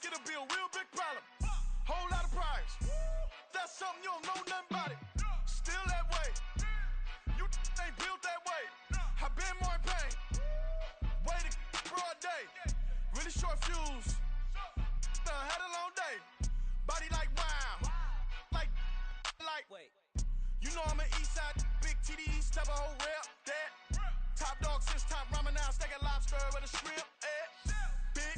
it'll be a real big problem. Whole lot of prize. That's something you don't know nothing about it. Still that way. You ain't built that way. I been more in pain. Waited broad day. Really short fuse. Had a long day. Body like wow. Like. Wait. You know I'm an east side, big TDE, step a whole rep. That. Top dog since top ramen now, steak and lobster with a shrimp. Big.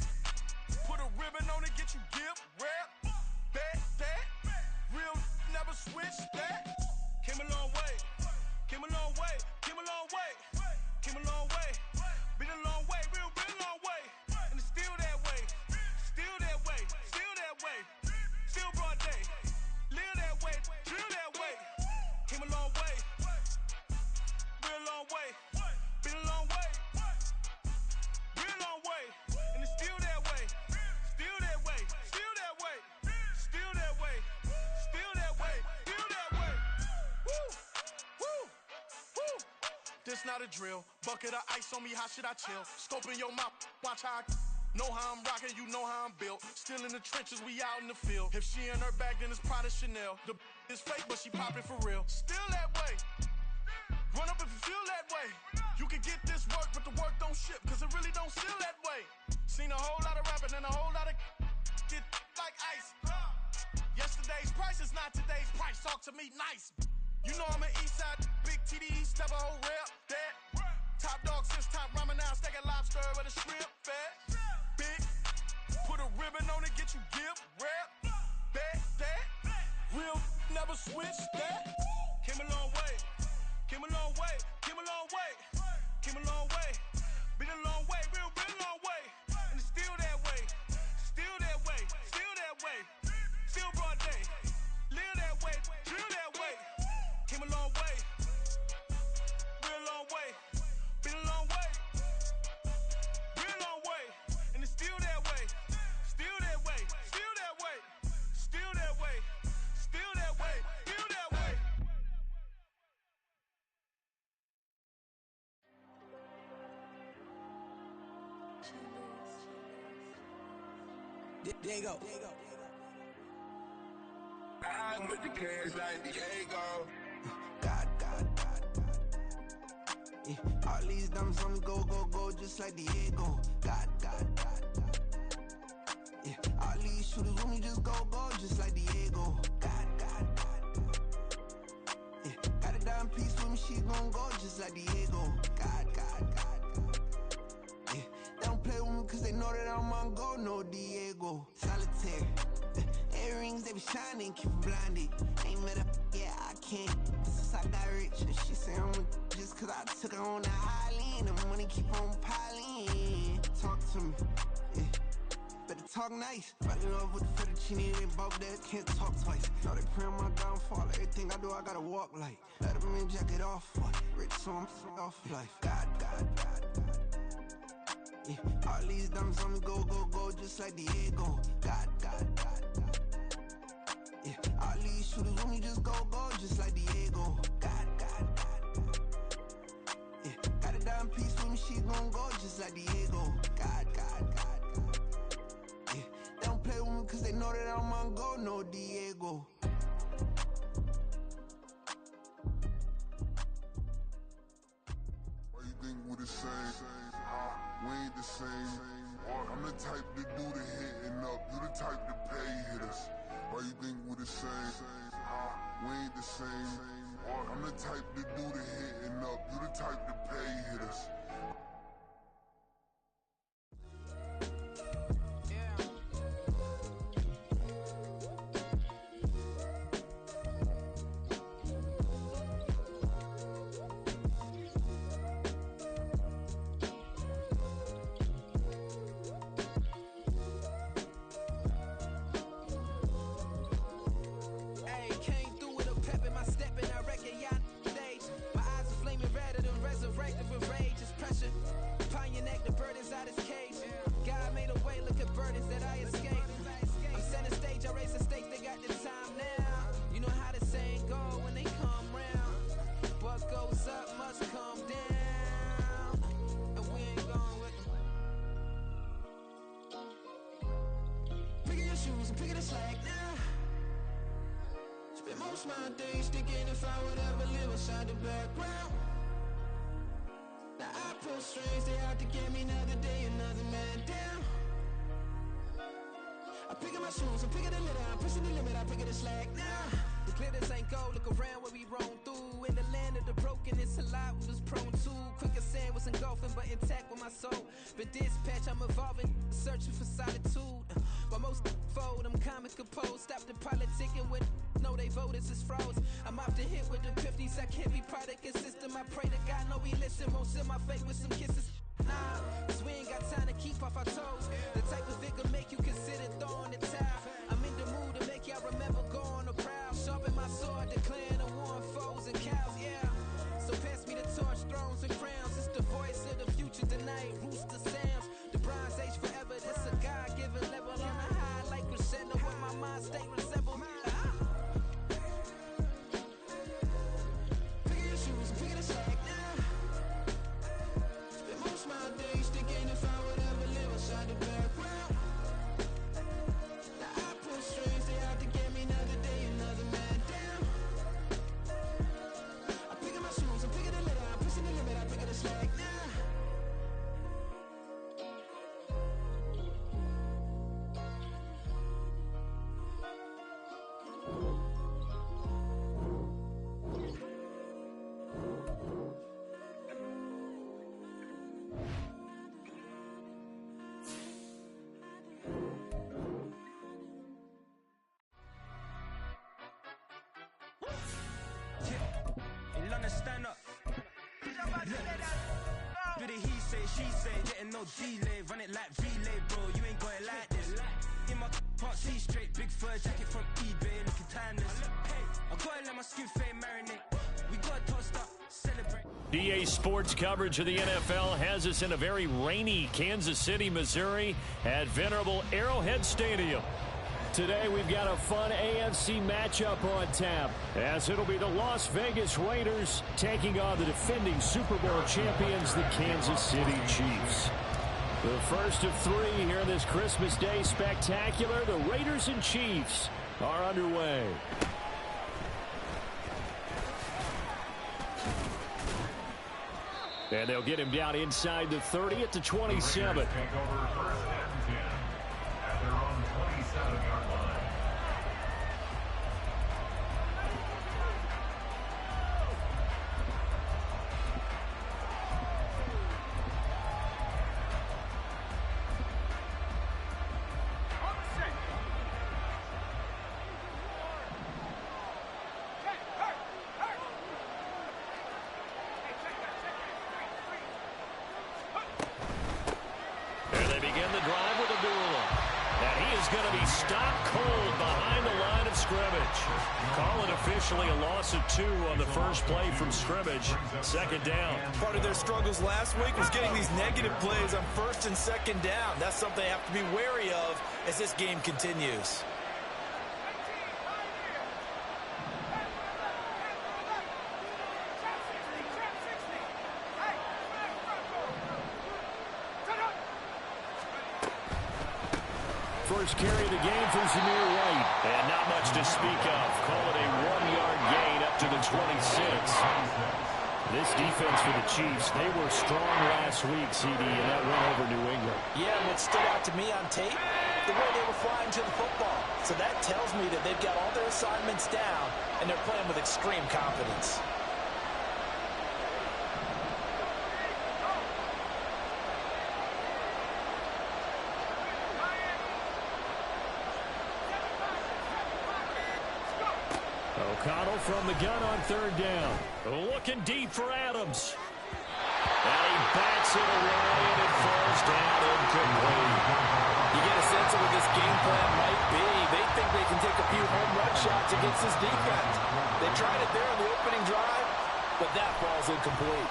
Put a ribbon on it, get you gift. Rep. Bet that. Real never switch that. Came a long way. Came a long way. Came a long way. Came a long way. Been a long way. Real long way. And it's still that way. Still that way. Still that way. Still broad day. Live that way. Drill that way. Came a long way. Real long way. Been a long way. Real long way. And it's still that way. Still that way. Still that way. Still that way. Still that way. Still that way. Woo. Woo. Woo. This not a drill. Bucket of ice on me, how should I chill? Scope in your mouth, watch how I know how I'm rocking, you know how I'm built. Still in the trenches, we out in the field. If she in her bag, then it's Prada Chanel. The is fake, but she poppin' for real. Still that way. Run up if you feel that way. You can get this work, but the work don't ship, cause it really don't feel that way. Seen a whole lot of rapping and a whole lot of get like ice. Yesterday's price is not today's price. Talk to me nice. You know I'm an east side, big TDE, step a whole rep. That. Top dog since top ramen now, steak and lobster with a shrimp. Fat. Big. Put a ribbon on it, get you gift. Rep. Bet that. Real never switch that. Came a long way. Came a long way. Came a long way. Came a long way. Been a long way. Real long way. And it's still that way. Still that way. Still that way. Still broad day. Live that way. Drill that way. Came a long way. Real long way. Been a long way. Real long way. And it's still that way. Still that way. Still that way. Still that way. Still that way. Still that way. Diego. I'm with the cash like Diego. God. Yeah. All these diamonds on me go, just like Diego. God. Yeah. All these shooters with me just go, just like Diego. God. Yeah. Got a dime piece with me, she gon' go just like Diego. God. Yeah. They don't play with me cause they know that I'm on go, no Diego. Solitaire. Earrings, they be shining, keep me blinded. Ain't met up, yeah, I can't. Since I got rich, and she say I'm just cause I took her on the island. The money keep on piling. Talk to me, yeah. Better talk nice. Running off with the fettuccine, they both that can't talk twice. Know they pray on my downfall. Everything I do, I gotta walk like. Let them in, jacket off. Rich, so I'm off life. God. Yeah. All these diamonds on me go, just like Diego. God. Yeah. All these shooters with me just go, just like Diego. God. Yeah. Got a dime piece with me, she gon' go just like Diego. God. Yeah. They don't play with me cause they know that I'm on go, no Diego. Why you think we the same? We ain't the same. I'm the type to do the hitting up. You the type to pay hitters. Why you think we the same? We ain't the same. I'm the type to do the hitting up. You the type to pay hitters. Resurrected with rage, just shoes and picking the slack now. Spend most of my days thinking if I would ever live inside the background. Now I pull strings, they out to get me another day, another man down. I pick up my shoes, I'm picking the litter, I'm pushing the limit, I pick up the slack now. The glitters ain't gold, look around where we roam through. In the land of the broken, it's a lot we was prone to. Quicker sand was engulfing, but intact with my soul. But dispatch, I'm evolving, searching for solitude. While most fold, I'm comic composed. Stop the politicking with no, they voters is frauds. I'm off the hit with the 50s, I can't be product and system. I pray to God, no, he listen, won't send my fate with some kisses. Nah, cause we ain't got time to keep off our toes. The type of vigor make you consider throwing the towel. I'm in the mood to make y'all remember going the proud. Sharpen my sword, declaring the war on foes and cows, yeah. So pass me the torch, thrones and crowns. It's the voice of the future tonight, rooster sounds. The Bronze Age forever, this a God-given level. On a high like crescendo, where my mind state resemble. Pick your shoes, pick the slack now. Spend most of my days thinking if I would ever live inside the background. Now I pull strings, they out to get me another day, another man down. I pick up my shoes, I'm picking the litter, I'm pushing the limit, I pick up the slack now. In London, stand up. Do the he say, she say, getting no delay. Run it like relay, bro. You ain't got it like this. In my can't see straight. Big fur jacket from eBay, looking timeless. I gotta let my skin fade marinate. We gotta toast up, celebrate. DA Sports coverage of the NFL has us in a very rainy Kansas City, Missouri at venerable Arrowhead Stadium. Today we've got a fun AFC matchup on tap, as it'll be the Las Vegas Raiders taking on the defending Super Bowl champions, the Kansas City Chiefs. The first of three here in this Christmas Day spectacular. The Raiders and Chiefs are underway. And they'll get him down inside the 30 at the 27. A loss of 2 on the first play from scrimmage. Second down. Part of their struggles last week was getting these negative plays on first and second down. That's something they have to be wary of as this game continues. First carry of the game for Zamir White. And not much to speak of. Call it a 1-yard gain up to the 26. This defense for the Chiefs, they were strong last week, CD, and that went over New England. Yeah, what stood out to me on tape, the way they were flying to the football. So that tells me that they've got all their assignments down, and they're playing with extreme confidence. O'Connell from the gun on third down. Looking deep for Adams. And he bats it away, and it falls down incomplete. You get a sense of what this game plan might be. They think they can take a few home run shots against this defense. They tried it there on the opening drive, but that ball's incomplete.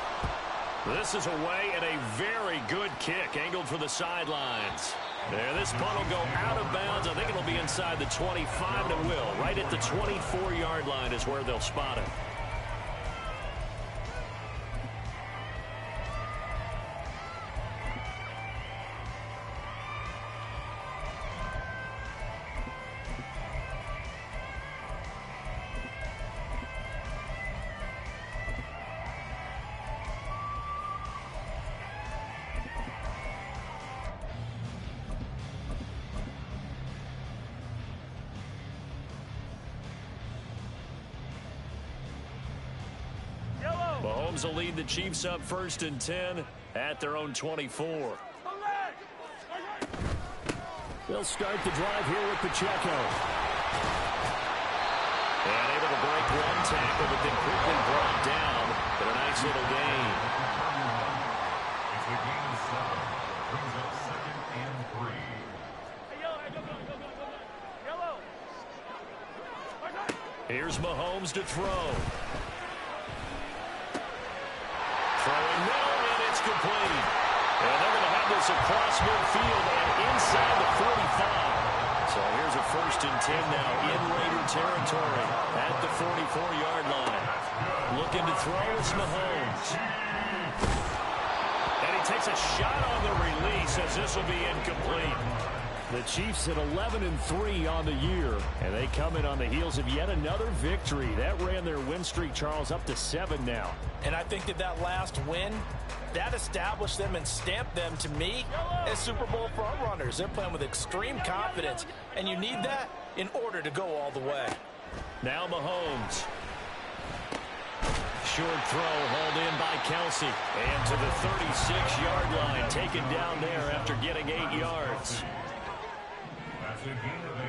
This is away, and a very good kick angled for the sidelines. There, this punt will go out of bounds. I think it'll be inside the 25, and it will. Right at the 24-yard line is where they'll spot it. Mahomes will lead the Chiefs up 1st and 10 at their own 24. They'll start the drive here with Pacheco. And able to break one tackle, but then quickly brought down for a nice little gain. It's a gain of 7. Brings up 2nd and 3. Here's Mahomes to throw. Throwing middle, and it's complete. And they're going to have this across midfield and inside the 45. So here's a 1st and 10 now in Raider territory at the 44-yard line. Looking to throw is Mahomes. And he takes a shot on the release as this will be incomplete. The Chiefs at 11-3 on the year, and they come in on the heels of yet another victory. That ran their win streak, Charles, up to 7 now. And I think that last win, that established them and stamped them, to me, as Super Bowl front runners. They're playing with extreme confidence, and you need that in order to go all the way. Now Mahomes. Short throw hauled in by Kelsey. And to the 36-yard line, taken down there after getting 8 yards. That's a gain of 8.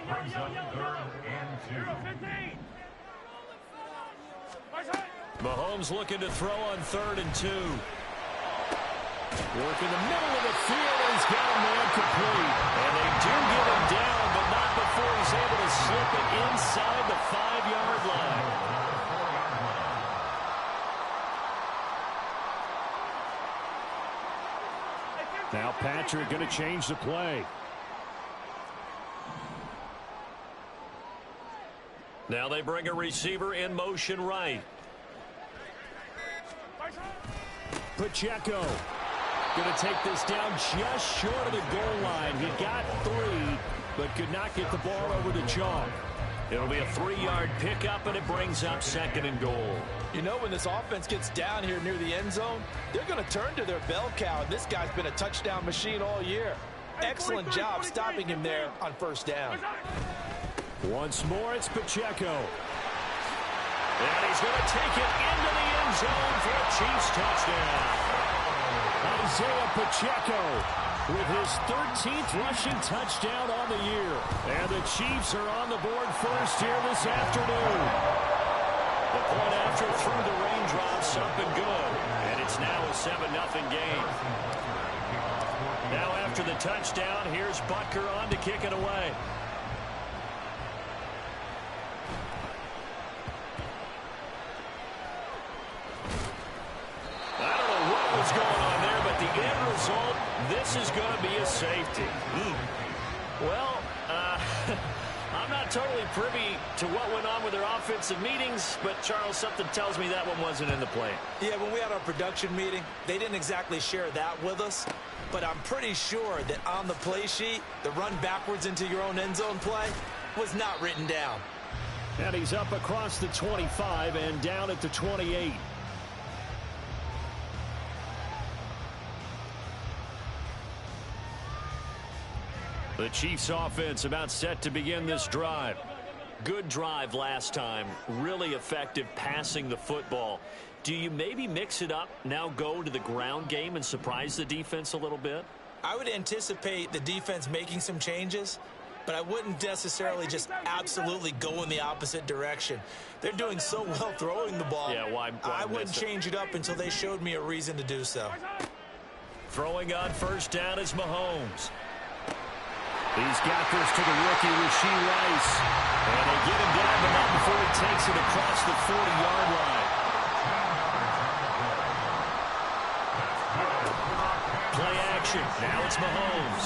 Brings up 3rd and 2. Mahomes looking to throw on 3rd and 2. Work in the middle of the field, and he's got a man complete. And they do get him down, but not before he's able to slip it inside the 5-yard line. Now Patrick going to change the play. Now they bring a receiver in motion right. Pacheco going to take this down just short of the goal line. He got 3, but could not get the ball over the chalk. It'll be a 3-yard pickup, and it brings up 2nd and goal. You know, when this offense gets down here near the end zone, they're going to turn to their bell cow, and this guy's been a touchdown machine all year. Excellent job stopping him there on 1st down. Once more, it's Pacheco. And he's going to take it into the end zone for a Chiefs touchdown. Isaiah Pacheco with his 13th rushing touchdown on the year. And the Chiefs are on the board first here this afternoon. The point after through the raindrops up and good. And it's now a 7-0 game. Now after the touchdown, here's Butker on to kick it away. What's going on there, but the end result, this is going to be a safety. Well, I'm not totally privy to what went on with their offensive meetings, but Charles, something tells me that one wasn't in the plan. Yeah, when we had our production meeting, they didn't exactly share that with us, but I'm pretty sure that on the play sheet, the run backwards into your own end zone play was not written down. And he's up across the 25 and down at the 28. The Chiefs offense about set to begin this drive. Good drive last time. Really effective passing the football. Do you maybe mix it up, now go to the ground game and surprise the defense a little bit? I would anticipate the defense making some changes, but I wouldn't necessarily just absolutely go in the opposite direction. They're doing so well throwing the ball. Yeah, why I wouldn't change it up until they showed me a reason to do so. Throwing on 1st down is Mahomes. He's got this to the rookie, Rashee Rice. And they get him down, but not before he takes it across the 40-yard line. Play action. Now it's Mahomes.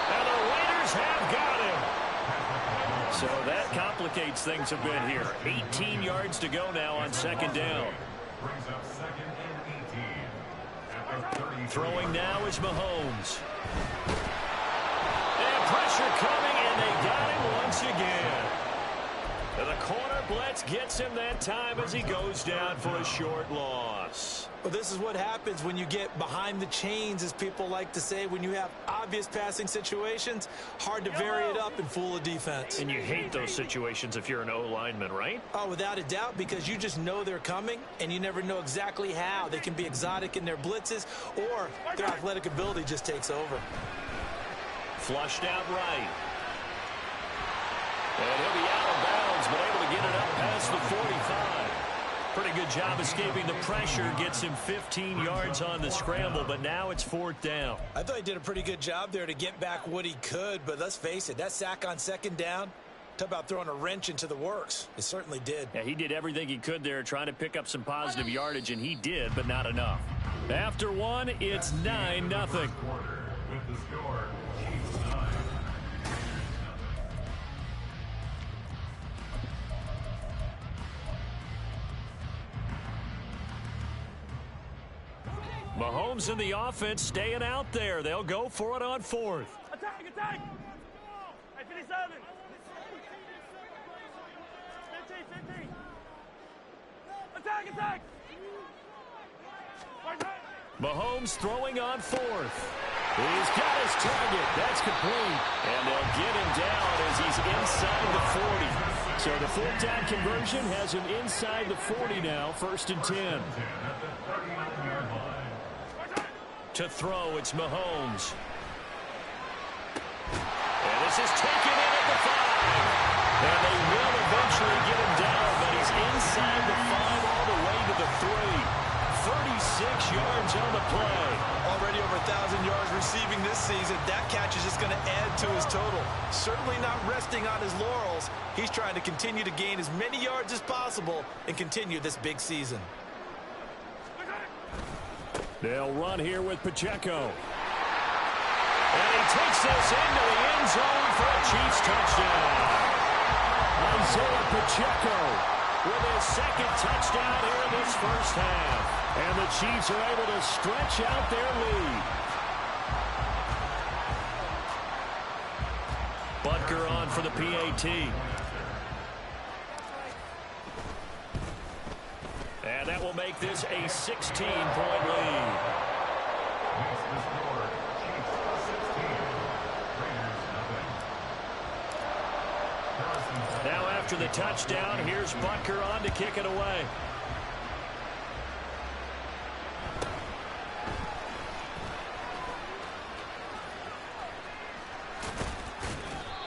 And the Raiders have got him. So that complicates things a bit here. 18 yards to go now on 2nd down. Brings up 2nd and 18. Throwing now is Mahomes. And pressure coming, and they got him once again. And the corner blitz gets him that time as he goes down for a short loss. Well, this is what happens when you get behind the chains, as people like to say. When you have obvious passing situations, hard to vary it up and fool a defense. And you hate those situations if you're an O-lineman, right? Oh, without a doubt, because you just know they're coming, and you never know exactly how. They can be exotic in their blitzes, or their athletic ability just takes over. Flushed out right. And he'll be out of bounds, but able to get it up past the 45. Pretty good job escaping the pressure. Gets him 15 yards on the scramble, but now it's 4th down. I thought he did a pretty good job there to get back what he could, but let's face it, that sack on 2nd down, talk about throwing a wrench into the works. It certainly did. Yeah, he did everything he could there trying to pick up some positive yardage, and he did, but not enough. After one, it's 9-0. With the score, Chiefs 9. Mahomes and the offense staying out there. They'll go for it on 4th. Attack, attack! Hey, 57! 15. Attack, attack! Mahomes throwing on 4th. He's got his target. That's complete. And they'll get him down as he's inside the 40. So the 4th down conversion has him inside the 40 now. 1st and 10. To throw, it's Mahomes. And this is taken in at the 5. And they will eventually get him down, but he's inside the 5 all the way to the 3. 36 yards on the play. Already over 1,000 yards receiving this season. That catch is just going to add to his total. Certainly not resting on his laurels. He's trying to continue to gain as many yards as possible and continue this big season. They'll run here with Pacheco. And he takes this into the end zone for a Chiefs touchdown. Isaiah Pacheco with his 2nd touchdown here in this 1st half. And the Chiefs are able to stretch out their lead. Butker on for the PAT. And that will make this a 16-point lead. Now after the touchdown, here's Butker on to kick it away.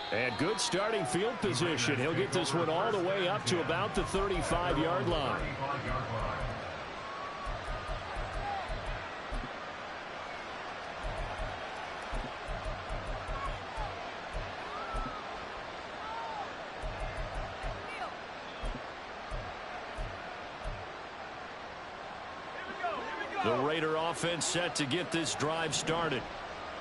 And good starting field position. He'll get this one all the way up to about the 35-yard line. The Raider offense set to get this drive started.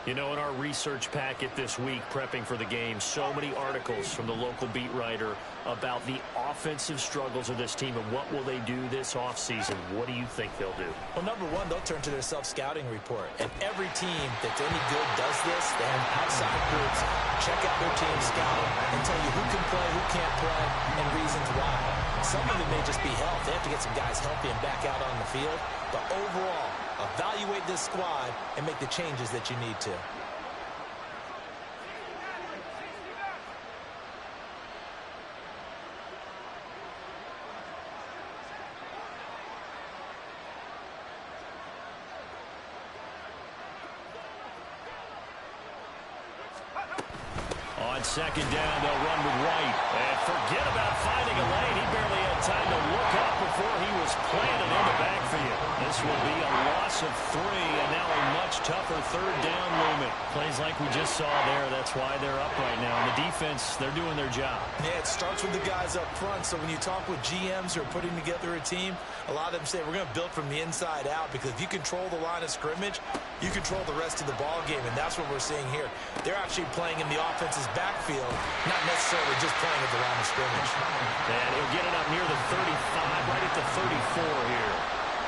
You know, in our research packet this week, prepping for the game, so many articles from the local beat writer about the offensive struggles of this team and what will they do this offseason. What do you think they'll do? Well, number one, they'll turn to their self-scouting report. And every team that's any good does this. They have outside groups check out their team, scout them, and tell you who can play, who can't play, and reasons why. Some of it may just be health. They have to get some guys healthy and back out on the field. But overall, evaluate this squad and make the changes that you need to. On 2nd down, they'll run with White. And forget about finding a lane. He barely had time to look up before he was planted in the backfield. This will be a loss of 3, and now a much tougher 3rd down looming. Plays like we just saw there. That's why they're up right now. And the defense, they're doing their job. Yeah, it starts with the guys up front. So when you talk with GMs who are putting together a team, a lot of them say we're going to build from the inside out, because if you control the line of scrimmage, you control the rest of the ball game, and that's what we're seeing here. They're actually playing in the offense's backfield, not necessarily just playing at the line of scrimmage. And he'll get it up near the 35, right at the 34 here.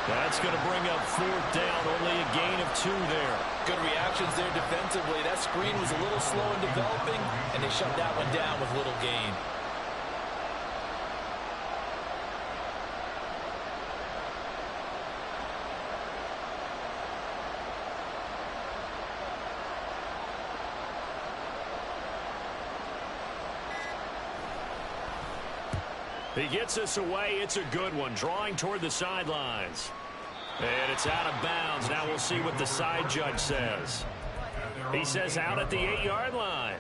That's going to bring up 4th down, only a gain of 2 there. Good reactions there defensively. That screen was a little slow in developing, and they shut that one down with little gain. He gets us away. It's a good one. Drawing toward the sidelines. And it's out of bounds. Now we'll see what the side judge says. He says out at the 8-yard line.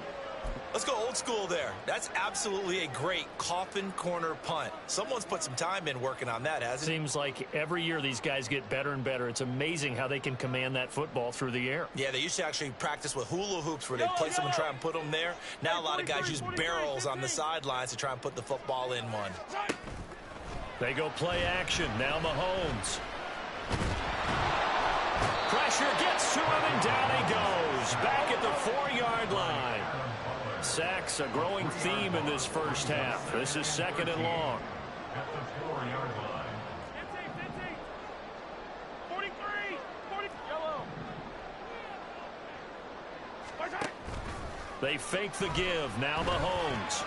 Let's go old school there. That's absolutely a great coffin corner punt. Someone's put some time in working on that, hasn't it? Seems like every year these guys get better and better. It's amazing how they can command that football through the air. Yeah, they used to actually practice with hula hoops where they'd place them and try and put them there. Now a lot of guys use barrels on the sidelines to try and put the football in one. They go play action. Now Mahomes. Pressure gets to him, and down he goes. Back at the 4-yard line. Sacks, a growing theme in this first half. This is 2nd and long. At the 4-yard line. 43, 40, yellow. They fake the give. Now Mahomes.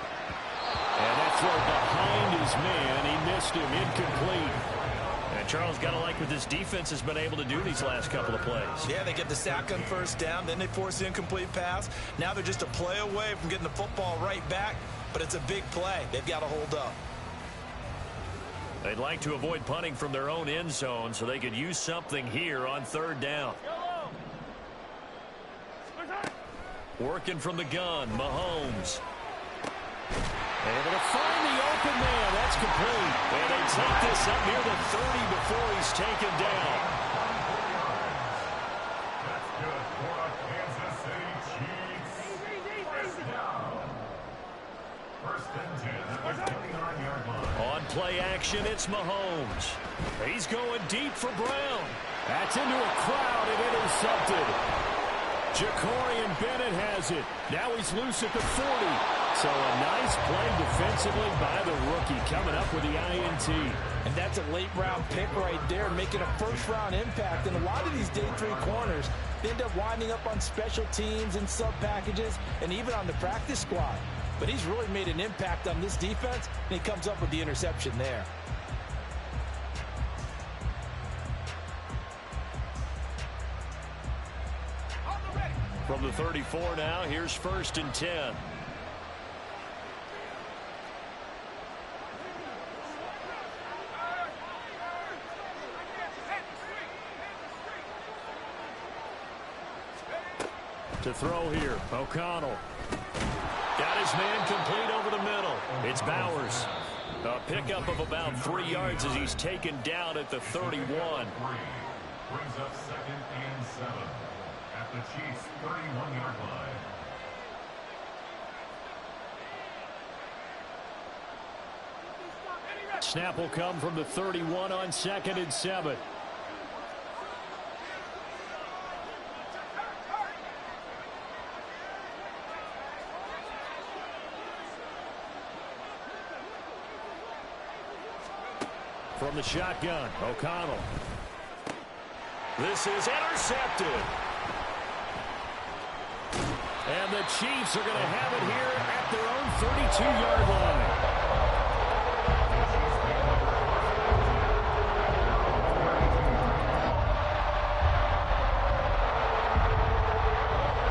And that throw behind his man. He missed him. Incomplete. And Charles, got to like what this defense has been able to do these last couple of plays. Yeah, they get the sack on first down, then they force the incomplete pass. Now they're just a play away from getting the football right back, but it's a big play. They've got to hold up. They'd like to avoid punting from their own end zone so they could use something here on 3rd down. Working from the gun, Mahomes. Able to find the open man. That's complete. And they take this up near the 30 before he's taken down. That's good for a Kansas City Chiefs. First down. 1st and 10 at the 29-yard line. On play action, it's Mahomes. He's going deep for Brown. That's into a crowd and intercepted. Jacorian Bennett has it. Now he's loose at the 40. So a nice play defensively by the rookie, coming up with the INT. And that's a late-round pick right there, making a first-round impact. And a lot of these day 3 corners, they end up winding up on special teams and sub-packages and even on the practice squad. But he's really made an impact on this defense, and he comes up with the interception there. From the 34 now, here's 1st and 10. To throw here, O'Connell. Got his man complete over the middle. It's Bowers. A pickup of about 3 yards as he's taken down at the 31. Brings up 2nd and 7 at the Chiefs' 31-yard line. Snap will come from the 31 on 2nd and 7. From the shotgun, O'Connell. This is intercepted. And the Chiefs are going to have it here at their own 32-yard line.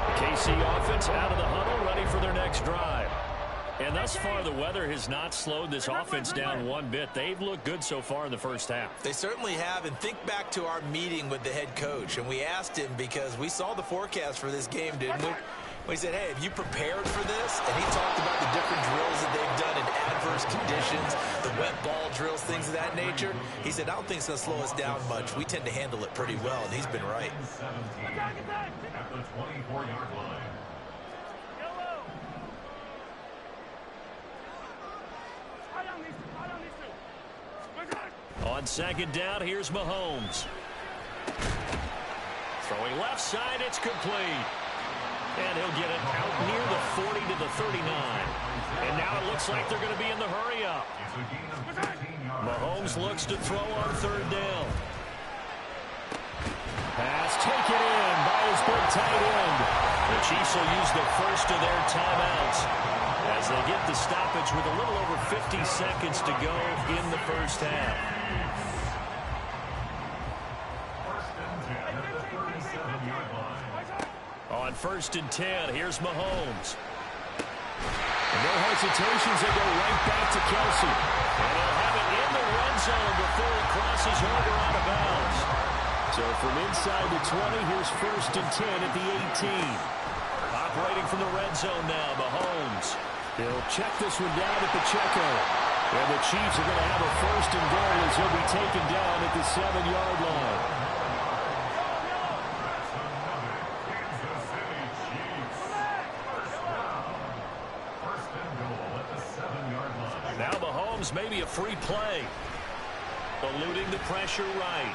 The KC offense out of the huddle, ready for their next drive. And thus far, the weather has not slowed this offense down one bit. They've looked good so far in the first half. They certainly have, and think back to our meeting with the head coach, and we asked him because we saw the forecast for this game, didn't we? We said, hey, have you prepared for this? And he talked about the different drills that they've done in adverse conditions, the wet ball drills, things of that nature. He said, I don't think it's going to slow us down much. We tend to handle it pretty well, and he's been right. 17 at the 24-yard line. On 2nd down, here's Mahomes. Throwing left side, it's complete. And he'll get it out near the 40 to the 39. And now it looks like they're going to be in the hurry-up. Mahomes looks to throw on 3rd down. Pass taken in by his big tight end. The Chiefs will use the first of their timeouts as they get the stoppage with a little over 50 seconds to go in the first half. On 1st and 10, here's Mahomes. And no hesitations, they go right back to Kelsey. And they'll have it in the red zone before it crosses over out of bounds. So from inside the 20, here's 1st and 10 at the 18. Operating from the red zone now, Mahomes. He'll check this one down at Pacheco. And the Chiefs are going to have a 1st and goal as he'll be taken down at the 7-yard line. Now Mahomes maybe a free play. Eluding the pressure right.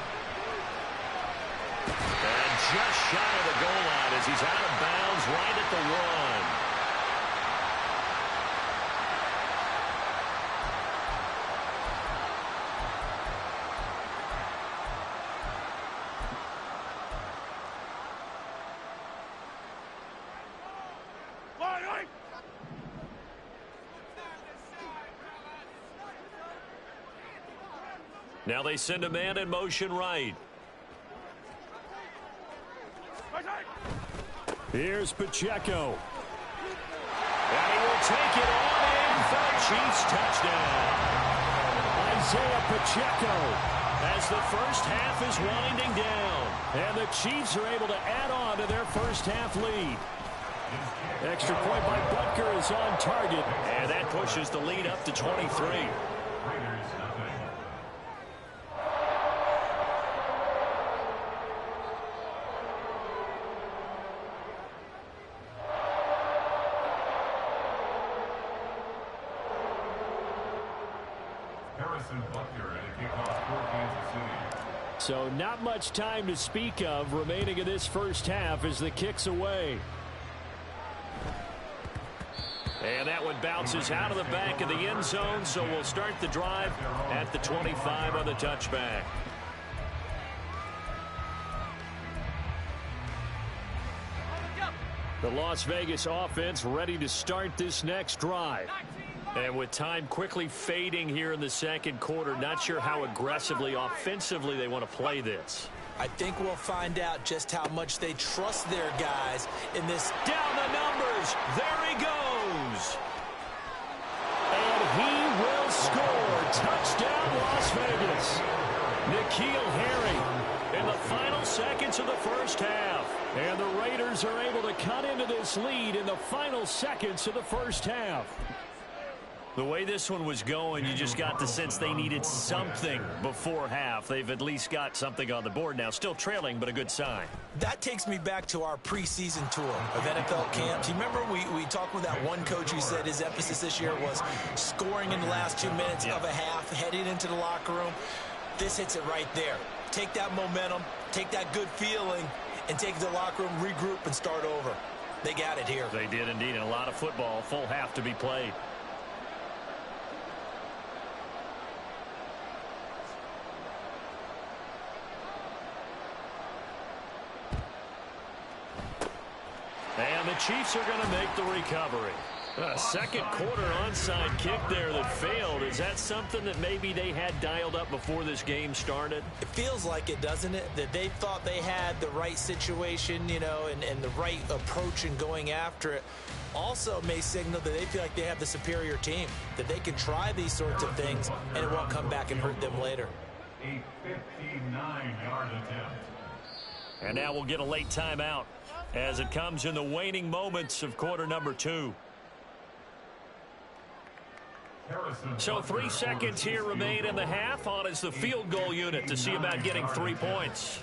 And just shy of the goal line as he's out of bounds right at the 1. Now they send a man in motion right. Here's Pacheco. And he will take it on in for the Chiefs touchdown. Isaiah Pacheco as the first half is winding down. And the Chiefs are able to add on to their first half lead. Extra point by Butker is on target. And that pushes the lead up to 23. So not much time to speak of remaining in this first half as the kick's away. And that one bounces out of the back of the end zone, so we'll start the drive at the 25 on the touchback. The Las Vegas offense ready to start this next drive. And with time quickly fading here in the second quarter, not sure how aggressively, offensively they want to play this. I think we'll find out just how much they trust their guys in this. Down the numbers. There he goes. And he will score. Touchdown, Las Vegas. N'Keal Harry in the final seconds of the first half. And the Raiders are able to cut into this lead in the final seconds of the first half. The way this one was going, you just got the sense they needed something before half. They've at least got something on the board now. Still trailing, but a good sign. That takes me back to our preseason tour of NFL camps. You remember we talked with that one coach who said his emphasis this year was scoring in the last 2 minutes of a half, heading into the locker room. This hits it right there. Take that momentum, take that good feeling, and take it to the locker room, regroup, and start over. They got it here. They did indeed, and a lot of football, full half to be played. And the Chiefs are going to make the recovery. A second quarter onside kick there that failed. Is that something that maybe they had dialed up before this game started? It feels like it, doesn't it? That they thought they had the right situation, you know, and the right approach in going after it. Also may signal that they feel like they have the superior team, that they can try these sorts of things and it won't come back and hurt them later. A 59-yard attempt. And now we'll get a late timeout as it comes in the waning moments of quarter number 2. So 3 seconds here remain in the half. On is the field goal unit to see about getting 3 points.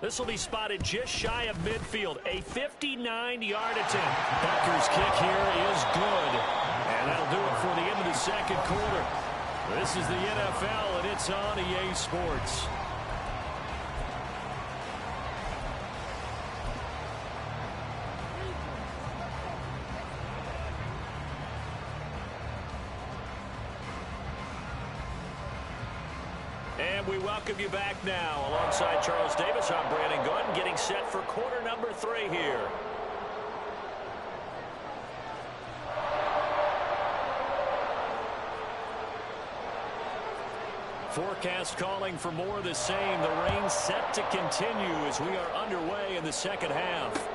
This will be spotted just shy of midfield. A 59-yard attempt. Butker's kick here is good. And that'll do it for the end of the second quarter. This is the NFL, and it's on EA Sports. And we welcome you back now. Alongside Charles Davis, I'm Brandon Gordon, getting set for quarter number 3 here. Forecast calling for more of the same. The rain set to continue as we are underway in the second half.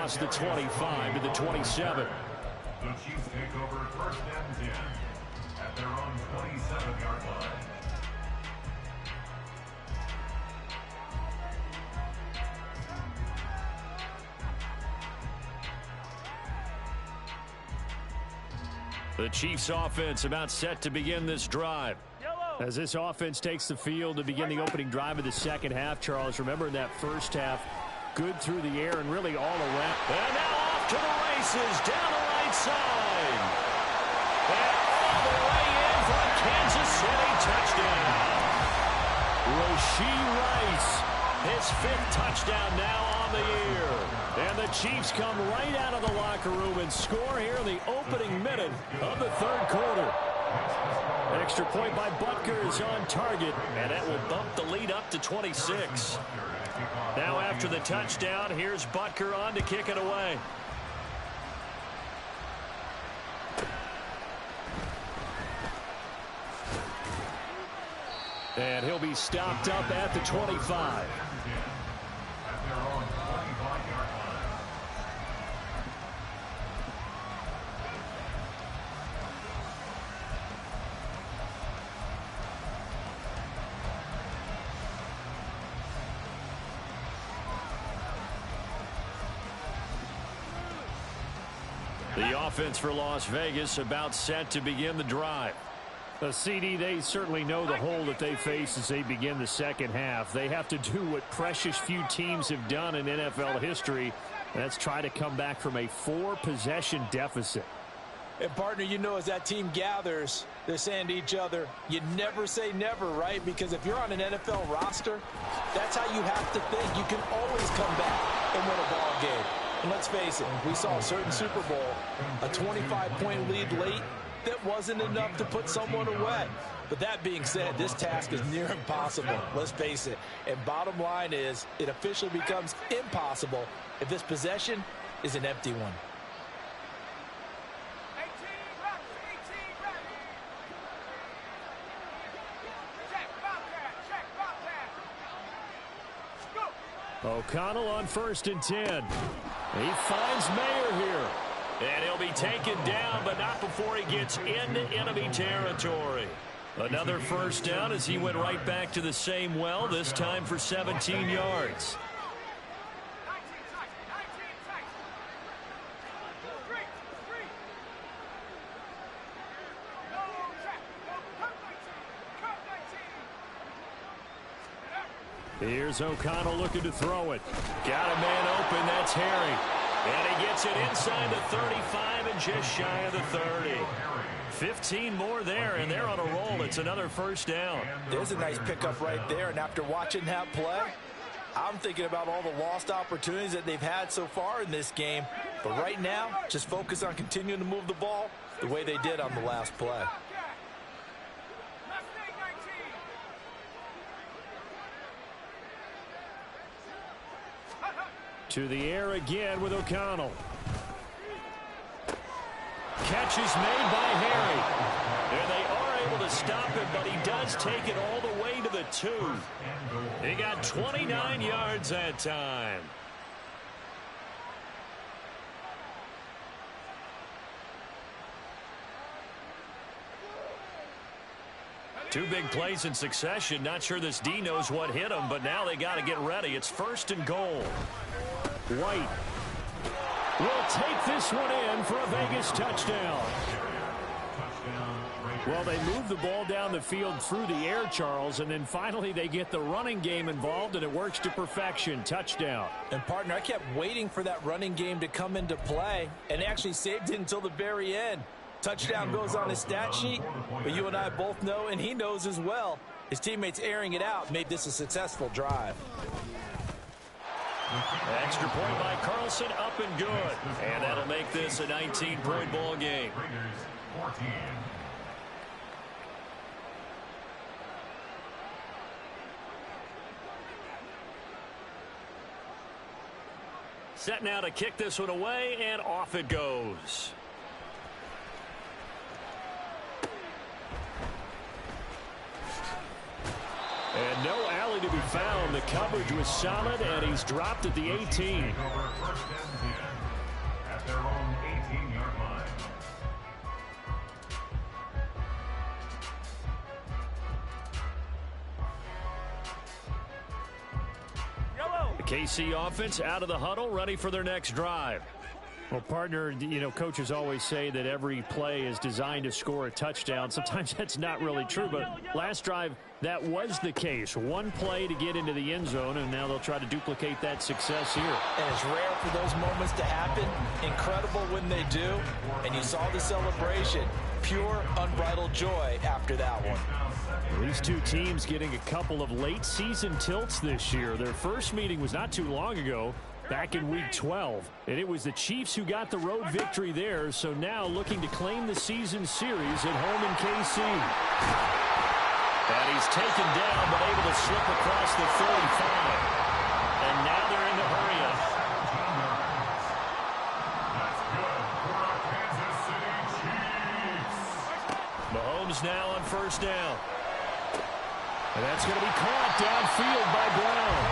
across the 25 to the 27. The Chiefs take over 1st and 10 at their own 27-yard line. The Chiefs offense about set to begin this drive. As this offense takes the field to begin the opening drive of the second half, Charles, remember in that first half, good through the air and really all around. And now off to the races, down the right side. And all the way in for a Kansas City touchdown. Rashee Rice, his 5th touchdown now on the year. And the Chiefs come right out of the locker room and score here in the opening minute of the 3rd quarter. Extra point by Butker is on target, and that will bump the lead up to 26. Now after the touchdown, here's Butker on to kick it away. And he'll be stopped up at the 25. The offense for Las Vegas about set to begin the drive. CD, they certainly know the hole that they face as they begin the second half. They have to do what precious few teams have done in NFL history. That's try to come back from a 4-possession deficit. And, partner, you know, as that team gathers, they're saying to each other, you never say never, right? Because if you're on an NFL roster, that's how you have to think. You can always come back and win a ball game. And let's face it, we saw a certain Super Bowl, a 25-point lead late, that wasn't enough to put someone away. But that being said, this task is near impossible, let's face it. And bottom line is, it officially becomes impossible if this possession is an empty one. O'Connell on 1st and 10. He finds Mayer here. And he'll be taken down, but not before he gets into enemy territory. Another first down as he went right back to the same well, this time for 17 yards. Here's O'Connell looking to throw it. Got a man open, that's Harry. And he gets it inside the 35 and just shy of the 30. 15 more there, and they're on a roll. It's another first down. There's a nice pickup right there, and after watching that play, I'm thinking about all the lost opportunities that they've had so far in this game. But right now, just focus on continuing to move the ball the way they did on the last play. To the air again with O'Connell. Catch is made by Harry. And they are able to stop him, but he does take it all the way to the 2. He got 29 yards that time. Two big plays in succession. Not sure this D knows what hit him, but now they got to get ready. It's 1st and goal. White will take this one in for a Vegas touchdown. Well, they move the ball down the field through the air, Charles, and then finally they get the running game involved, and it works to perfection. Touchdown. And, partner, I kept waiting for that running game to come into play and actually saved it until the very end. Touchdown goes on his stat sheet, but you and I both know, and he knows as well, his teammates airing it out made this a successful drive. Extra point by Carlson, up and good. And that'll make this a 19-point ball game. Set now to kick this one away, and off it goes. And no alley to be found. The coverage was solid, and he's dropped at the 18. at their own 18-yard line. The KC offense out of the huddle, ready for their next drive. Well, partner, you know, coaches always say that every play is designed to score a touchdown. Sometimes that's not really true, but last drive, that was the case. One play to get into the end zone, and now they'll try to duplicate that success here. And it's rare for those moments to happen. Incredible when they do. And you saw the celebration. Pure, unbridled joy after that one. These two teams getting a couple of late season tilts this year. Their first meeting was not too long ago, back in week 12. And it was the Chiefs who got the road victory there, so now looking to claim the season series at home in KC. And he's taken down, but able to slip across the 45. And now they're in the hurry-up. That's good for our Kansas City Chiefs. Mahomes now on first down. And that's going to be caught downfield by Brown.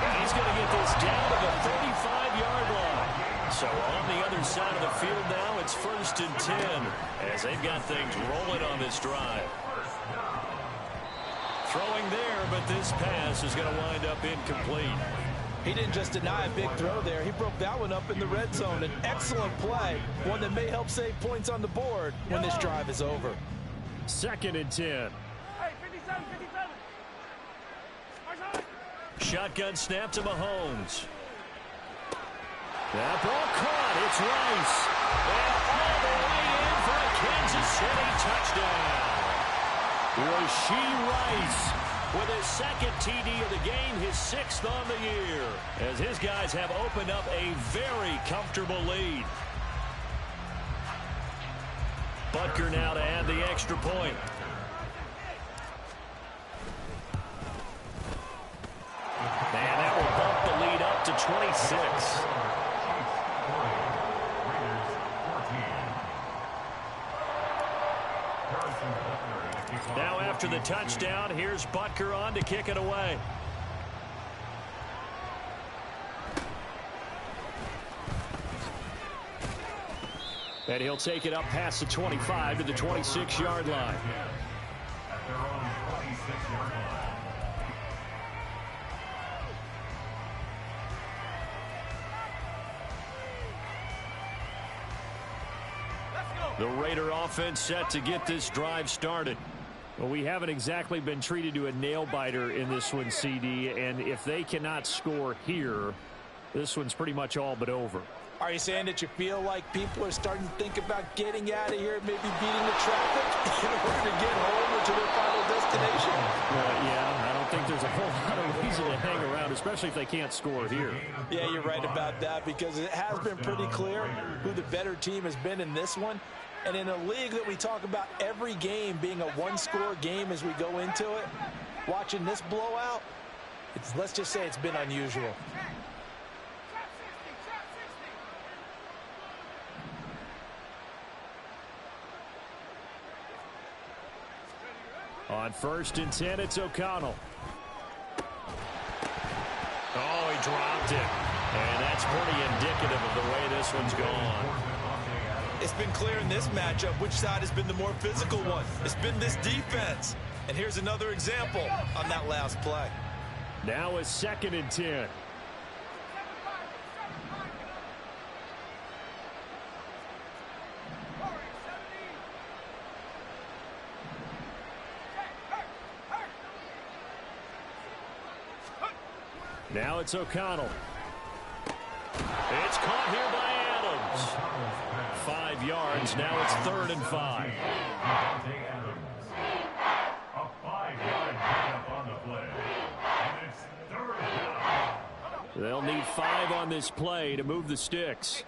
And he's going to get this down to the 35-yard line. So on the other side of the field now, it's 1st and 10 as they've got things rolling on this drive. Throwing there, but this pass is going to wind up incomplete. He didn't just deny a big throw there. He broke that one up in the red zone. An excellent play, one that may help save points on the board when this drive is over. 2nd and 10. Shotgun snap to Mahomes. That ball caught. It's Rice. And all the way in for a Kansas City touchdown. Rashee Rice with his 2nd TD of the game, his 6th on the year, as his guys have opened up a very comfortable lead. Butker now to add the extra point. And that will bump the lead up to 26. Now after the touchdown, here's Butker on to kick it away. And he'll take it up past the 25 to the 26-yard line. At their own 26-yard line. The Raider offense set to get this drive started. Well, we haven't exactly been treated to a nail-biter in this one, CD, and if they cannot score here, this one's pretty much all but over. Are you saying that you feel like people are starting to think about getting out of here, maybe beating the traffic in order to get home or to their final destination? Yeah, I don't think there's a whole lot of reason to hang around, especially if they can't score here. Yeah, you're right about that, because it has been pretty clear who the better team has been in this one. And in a league that we talk about every game being a one-score game as we go into it, watching this blowout, let's just say it's been unusual. On 1st and 10, it's O'Connell. Oh, he dropped it. And that's pretty indicative of the way this one's gone. It's been clear in this matchup which side has been the more physical one. It's been this defense. And here's another example on that last play. Now a 2nd and 10. Now it's O'Connell. It's caught here by Adams. 5 yards. Now it's 3rd and 5. A 5-yard pickup on the play. And it's 3rd down. They'll need 5 on this play to move the sticks.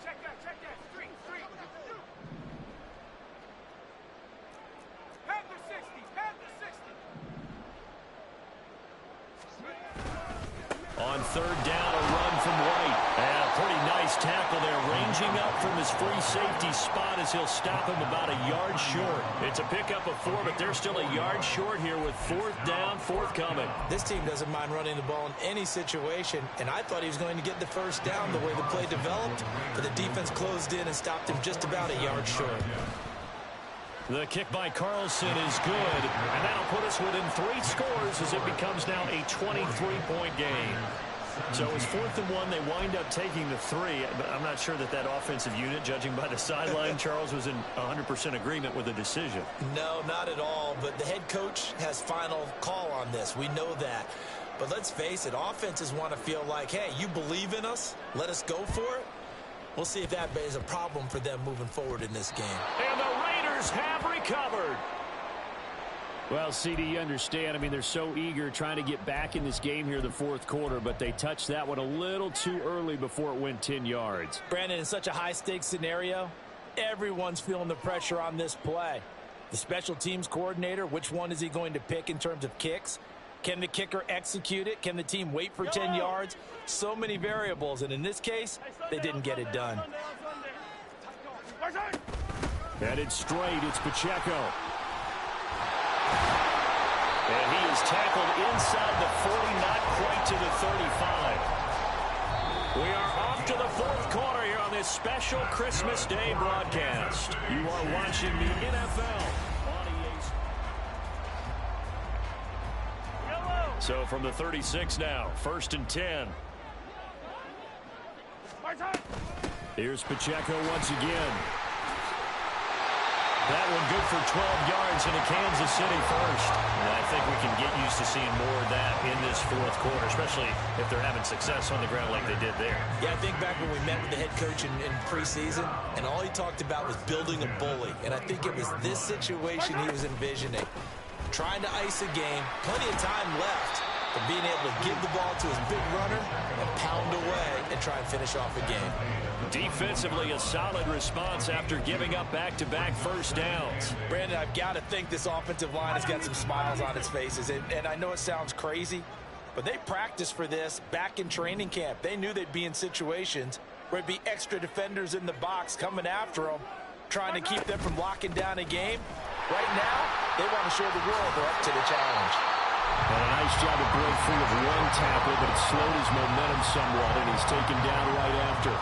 On third down, a run from White. And a pretty nice tackle there, ranging up from his free safety spot as he'll stop him about a yard short. It's a pickup of 4, but they're still a yard short here with fourth down forthcoming. This team doesn't mind running the ball in any situation, and I thought he was going to get the first down the way the play developed, but the defense closed in and stopped him just about a yard short. The kick by Carlson is good, and that'll put us within 3 scores as it becomes now a 23-point game. So it's 4th and 1. They wind up taking the 3, but I'm not sure that that offensive unit, judging by the sideline, Charles, was in 100% agreement with the decision. No, not at all, but the head coach has final call on this. We know that. But let's face it, offenses want to feel like, hey, you believe in us, let us go for it. We'll see if that is a problem for them moving forward in this game. And the Raiders have recovered. Well, CD, you understand. I mean, they're so eager trying to get back in this game here in the fourth quarter, but they touched that one a little too early before it went 10 yards. Brandon, in such a high-stakes scenario, everyone's feeling the pressure on this play. The special teams coordinator, which one is he going to pick in terms of kicks? Can the kicker execute it? Can the team wait for 10 yards? So many variables, and in this case, they didn't get it done. Headed straight, it's Pacheco. And he is tackled inside the 40, not quite to the 35. We are off to the fourth quarter here on this special Christmas Day broadcast. You are watching the NFL. So from the 36 now, 1st and 10. Here's Pacheco once again. That one good for 12 yards into Kansas City first. And I think we can get used to seeing more of that in this fourth quarter, especially if they're having success on the ground like they did there. Yeah, I think back when we met with the head coach in preseason, and all he talked about was building a bully. And I think it was this situation he was envisioning. Trying to ice a game, plenty of time left, but being able to give the ball to his big runner and pound away and try and finish off a game. Defensively, a solid response after giving up back-to-back first downs. Brandon, I've got to think this offensive line has got some smiles on its faces. And I know it sounds crazy, but they practiced for this back in training camp. They knew they'd be in situations where it'd be extra defenders in the box coming after them, trying to keep them from locking down a game. Right now, they want to show the world they're up to the challenge. And a nice job to break free of one tackle, but it slowed his momentum somewhat, and he's taken down right after.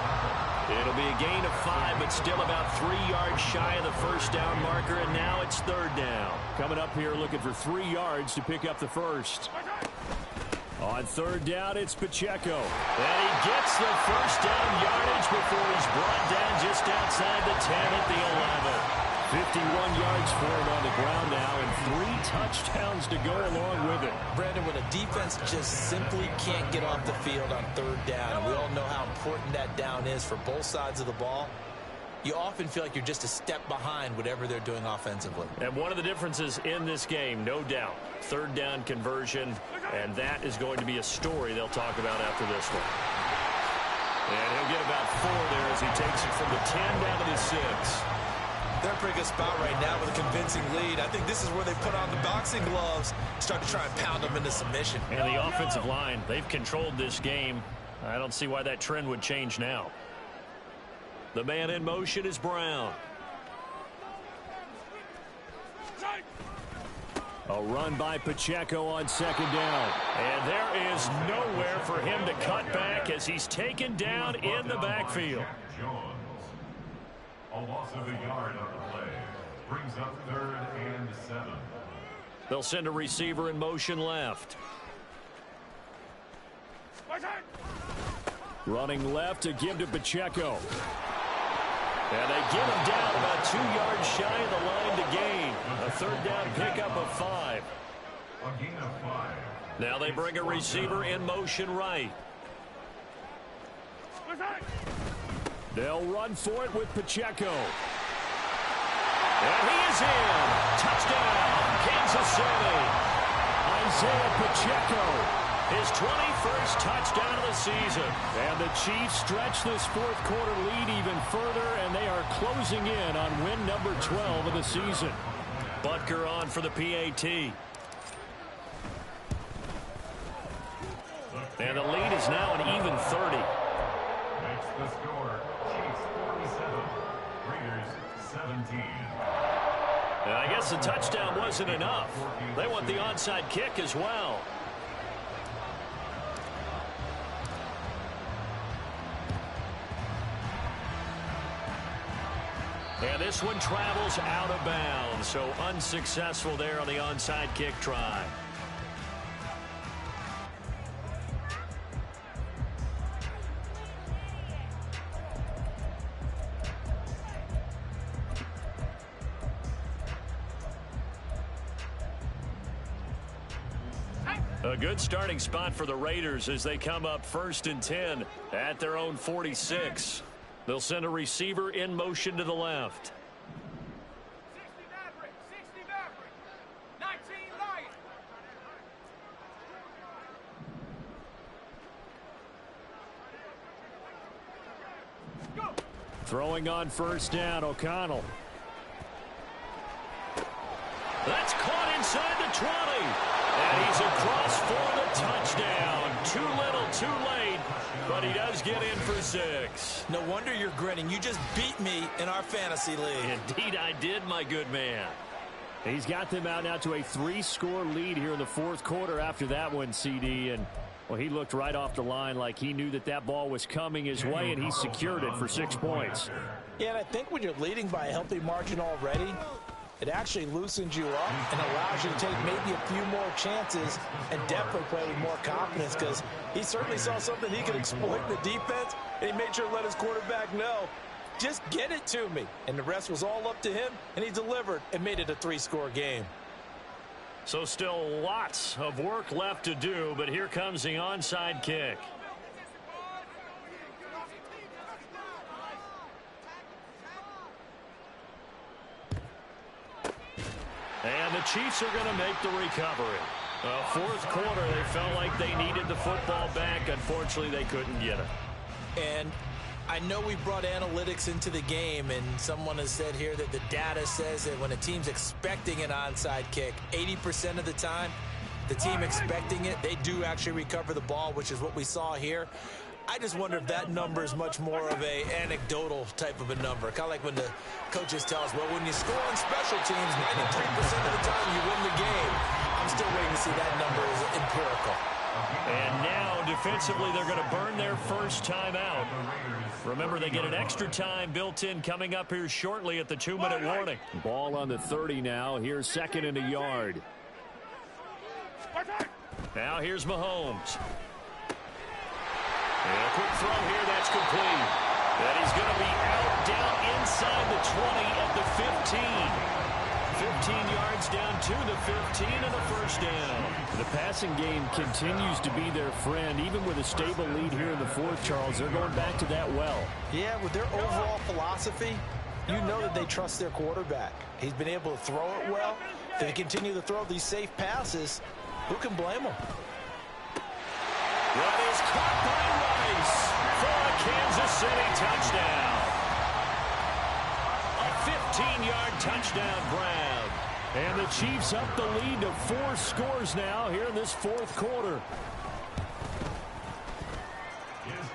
It'll be a gain of 5, but still about 3 yards shy of the first down marker, and now it's 3rd down. Coming up here looking for 3 yards to pick up the first. On 3rd down, it's Pacheco. And he gets the first down yardage before he's brought down just outside the 10 at the 11. 51 yards for him on the ground now, and 3 touchdowns to go along with it. Brandon, when a defense just simply can't get off the field on 3rd down, and we all know how important that down is for both sides of the ball, you often feel like you're just a step behind whatever they're doing offensively. And one of the differences in this game, no doubt, 3rd down conversion, and that is going to be a story they'll talk about after this one. And he'll get about 4 there as he takes it from the 10 down to the 6. They're in a pretty good spot right now with a convincing lead. I think this is where they put on the boxing gloves, start to try and pound them into submission. And the offensive line, they've controlled this game. I don't see why that trend would change now. The man in motion is Brown. A run by Pacheco on 2nd down. And there is nowhere for him to cut back as he's taken down in the backfield. A loss of a yard on the play brings up 3rd and 7. They'll send a receiver in motion left. Running left to give to Pacheco. And they get him down about 2 yards shy of the line to gain. A 3rd down pickup of 5. A gain of 5. Now they bring a receiver in motion right. They'll run for it with Pacheco. And he is in. Touchdown, Kansas City. Isaiah Pacheco. His 21st touchdown of the season. And the Chiefs stretch this fourth quarter lead even further, and they are closing in on win number 12 of the season. Butker on for the PAT. And the lead is now an even 30. Makes the score Chiefs 47, Raiders 17. And I guess the touchdown wasn't enough. They want the onside kick as well. And this one travels out of bounds, so unsuccessful there on the onside kick try. A good starting spot for the Raiders as they come up 1st and 10 at their own 46. They'll send a receiver in motion to the left. 60 Maverick, 60 Maverick, 19 Lion. Go. Throwing on 1st down, O'Connell. That's caught inside the 20. And he's across for the touchdown. Too little, too late. But he does get in for 6. No wonder you're grinning. You just beat me in our fantasy league. Indeed I did, my good man. He's got them out now to a 3-score lead here in the 4th quarter after that one, CD. And, well, he looked right off the line like he knew that that ball was coming his way, and he secured it for 6 points. Yeah, and I think when you're leading by a healthy margin already, it actually loosens you up and allows you to take maybe a few more chances and definitely play with more confidence, because he certainly saw something he could exploit in the defense, and he made sure to let his quarterback know, just get it to me. And the rest was all up to him, and he delivered and made it a 3-score game. So still lots of work left to do, but here comes the onside kick. And the Chiefs are going to make the recovery. 4th quarter, they felt like they needed the football back. Unfortunately, they couldn't get it. And I know we brought analytics into the game, and someone has said here that the data says that when a team's expecting an onside kick, 80% of the time, the team expecting it, they do actually recover the ball, which is what we saw here. I just wonder if that number is much more of a anecdotal type of a number. Kind of like when the coaches tell us, well, when you score on special teams, 93% of the time you win the game. I'm still waiting to see that number is empirical. And now, defensively, they're going to burn their first time out. Remember, they get an extra time built in coming up here shortly at the 2-minute warning. Ball on the 30 now. Here's 2nd and a yard. Now here's Mahomes. And a quick throw here, that's complete. And he's going to be out down inside the 20 at the 15. 15 yards down to the 15 and a first down. The passing game continues to be their friend. Even with a stable lead here in the 4th, Charles, they're going back to that well. Yeah, with their overall philosophy, you know that they trust their quarterback. He's been able to throw it well. If they continue to throw these safe passes, who can blame them? That is caught by Rice for a Kansas City touchdown. A 15-yard touchdown grab. And the Chiefs up the lead to 4 scores now here in this 4th quarter.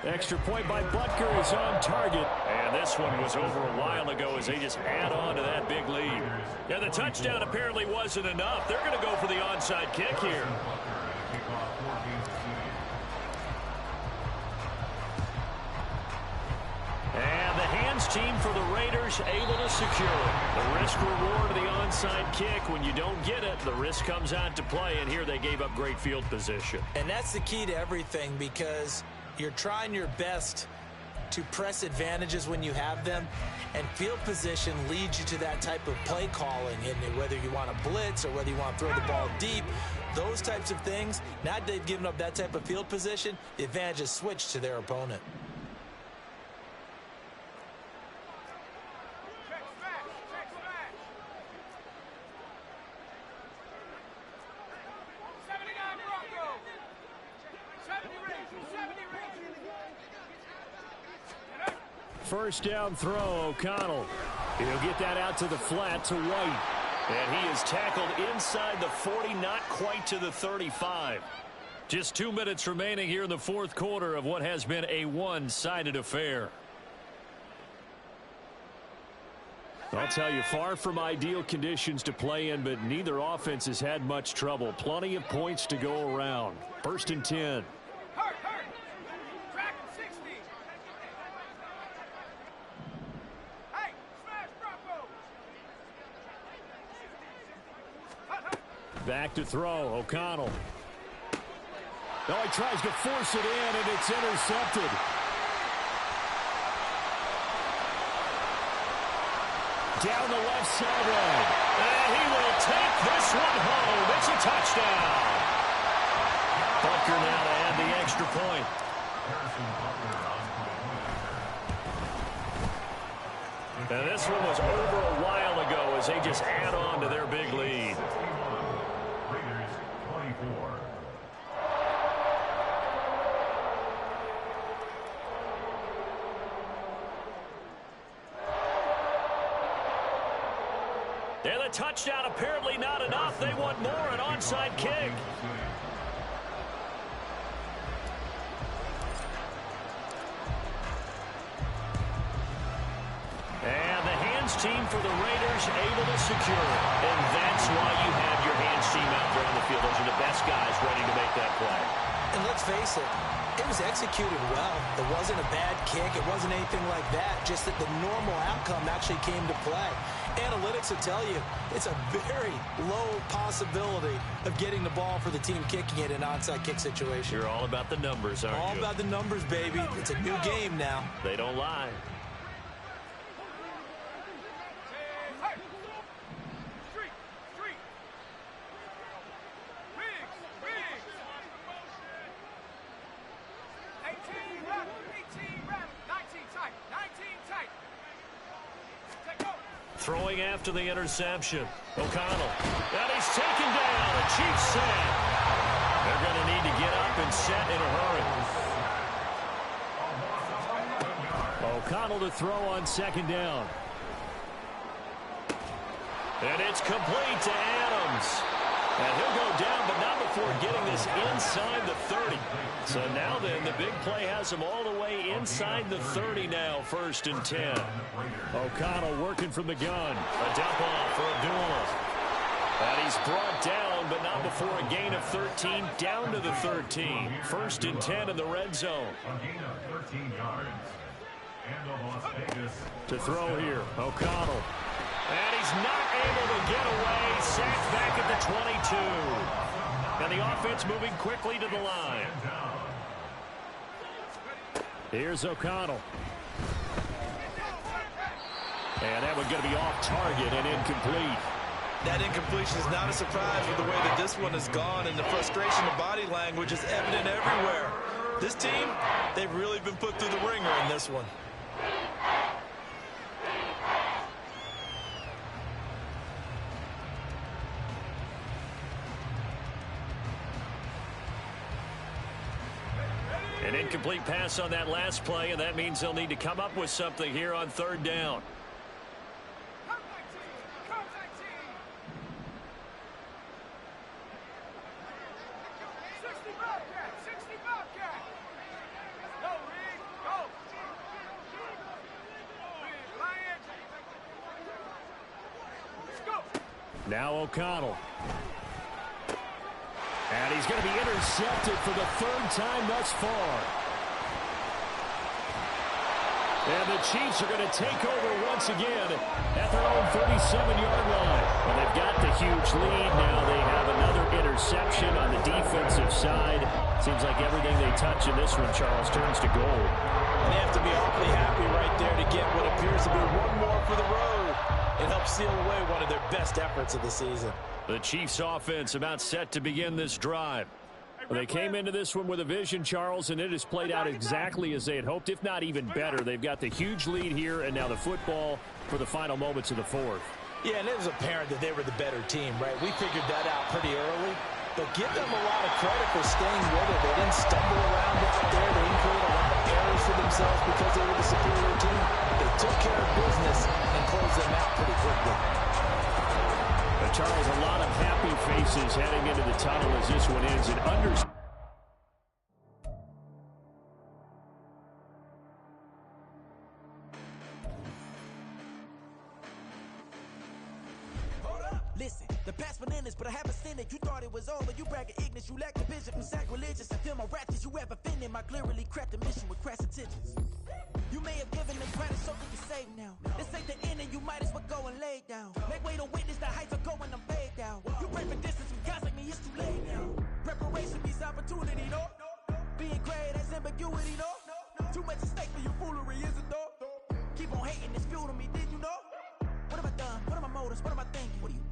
Extra point by Butker is on target. And this one was over a while ago as they just add on to that big lead. Yeah, the touchdown apparently wasn't enough. They're going to go for the onside kick here. And the hands team for the Raiders able to secure it. The risk-reward of the onside kick. When you don't get it, the risk comes out to play, and here they gave up great field position. And that's the key to everything, because you're trying your best to press advantages when you have them, and field position leads you to that type of play calling, and whether you want to blitz or whether you want to throw the ball deep, those types of things. Now that they've given up that type of field position, the advantage is switched to their opponent. First down throw, O'Connell. He'll get that out to the flat to White. And he is tackled inside the 40, not quite to the 35. Just 2 minutes remaining here in the fourth quarter of what has been a one-sided affair. I'll tell you, far from ideal conditions to play in, but neither offense has had much trouble. Plenty of points to go around. 1st and 10. Back to throw. O'Connell. No, he tries to force it in, and it's intercepted. Down the left sideline. And he will take this one home. It's a touchdown. Butker now to add the extra point. And this one was over a while ago as they just add on to their big lead. Raiders 24. And the touchdown apparently not enough. They want more, an onside kick. And the hands team for the Raiders able to secure it. And that's why you have your hands team out there on the field. Those are the best guys ready to make that play. And let's face it, it was executed well. It wasn't a bad kick. It wasn't anything like that. Just that the normal outcome actually came to play. Analytics will tell you it's a very low possibility of getting the ball for the team kicking it in an onside kick situation. You're all about the numbers, aren't you? All about the numbers, baby. It's a new game now. They don't lie. Throwing after the interception. O'Connell. And he's taken down. A Chiefs set. They're going to need to get up and set in a hurry. O'Connell to throw on 2nd down. And it's complete to Adams. And he'll go down, but not before getting this inside the 30. So now then, the big play has him all the way inside the 30 now, 1st and 10. O'Connell working from the gun. A dump off for Abdullah. And he's brought down, but not before a gain of 13, down to the 13. 1st and 10 in the red zone. A gain of 13 yards. And the Las Vegas. To throw here, O'Connell. And he's not able to get away. Sacked back at the 22. And the offense moving quickly to the line. Here's O'Connell. And that one's going to be off target and incomplete. That incompletion is not a surprise with the way that this one has gone, and the frustration of body language is evident everywhere. This team, they've really been put through the ringer in this one. An incomplete pass on that last play, and that means they'll need to come up with something here on 3rd down. Now O'Connell. And he's going to be intercepted for the 3rd time thus far. And the Chiefs are going to take over once again at their own 37-yard line. And they've got the huge lead. Now they have another interception on the defensive side. Seems like everything they touch in this one, Charles, turns to gold. And they have to be awfully happy right there to get what appears to be one more for the road. It helps seal away one of their best efforts of the season. The Chiefs offense about set to begin this drive. Well, they came into this one with a vision, Charles, and it has played out exactly as they had hoped, if not even better. They've got the huge lead here, and now the football for the final moments of the 4th. Yeah, and it was apparent that they were the better team, right? We figured that out pretty early, but give them a lot of credit for staying with it. They didn't stumble around out there. They didn't create a lot of errors for themselves because they were the superior team. They took care of business and closed them out pretty quickly. But Charles, a lot of happy faces heading into the tunnel as this one ends. The past bananas, but I haven't seen it. You thought it was over, you bragging ignorance. You lack the vision, I'm sacrilegious. I feel my raptors, you ever offended my clearly crafted mission with crass intentions. You may have given them credit, so they can save now. This ain't the end, and you might as well go and lay down. Make way to witness the heights are going, I'm paid down. You pray for distance with guys like me, it's too late now. Preparation means opportunity, no? Being great has ambiguity, no? Too much at stake for your foolery, is it though? Keep on hating, it's fuel to me, did you know? What have I done? What are my motives? What am I thinking? What do you